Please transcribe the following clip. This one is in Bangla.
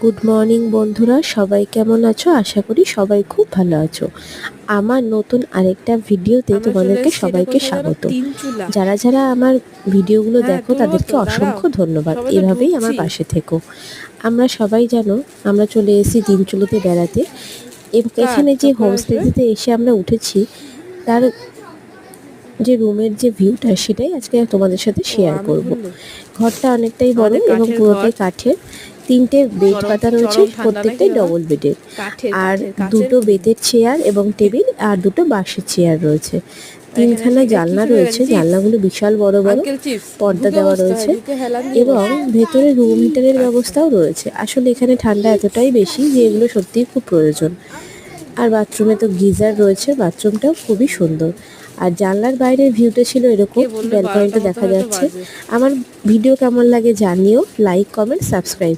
গুড মর্নিং বন্ধুরা, সবাই কেমন আছো? আশা করি সবাই খুব ভালো আছো। আমার নতুন আরেকটা ভিডিওতে আমরা চলে তোমাদেরকে এসেছি। এটা সবাইকে কোথায় জানো? স্বাগত। তিন চুলা। যারা যারা আমার ভিডিওগুলো হ্যাঁ, দেখো তুলবো তাদেরকে তো, দাঁড়াও। অসংখ্য ধন্যবাদ, সবাই তো এভাবেই আমার ঢুকছি। পাশে থেকো। আমরা সবাই জানো আমরা চলে এসেছি তিনচুলিতে বেড়াতে। কার এখানে যে কখন আসবে? হোমস্টেটিতে এসে আমরা উঠেছি, তার যে রুমের যে ভিউটা সেটাই আজকে তোমাদের সাথে ও, শেয়ার আমি করব। ভুললু। ঘরটা অনেকটাই বড় আমাদের এবং কাঠের ঘর। পুরোটাই কাঠের। 3টে বেড চরম পাতা রয়েছে, চরম ঠান্ডা নাকি প্রত্যেকটাই বাবা? ডবল বেডের। কাঠের আর কাঠের কাচের 2টো বেতের চেয়ার এবং টেবিল, আর 2টো বাঁশের চেয়ার রয়েছে। এখানে 3খানা কি জানলা শুরু হয়ে রয়েছে, গেছে? চিপস, জানলাগুলো বিশাল বড় বড়, আঙ্কেল চিপস। পর্দা ঢুকে দেওয়া বসতে হয়, রয়েছে ঢুকে হেলান দিয়ে এবং বসতে। ভেতরে রুম হিটারের আচ্ছা। ব্যবস্থাও রয়েছে। আসলে এখানে ঠান্ডা এতটাই বেশি যে এগুলো সত্যিই খুব প্রয়োজন। আর বাথরুমে তো গিজার রয়েছে, বাথরুমটাও খুবই সুন্দর। আর জানলার বাইরের ভিউটা ছিল কে এরকম, বললো 12টা ব্যালকনিটা মতো দেখা হয়তো যাচ্ছে। বাজে। আমার ভিডিও কেমন লাগে জানিও, লাইক কমেন্ট সাবস্ক্রাইব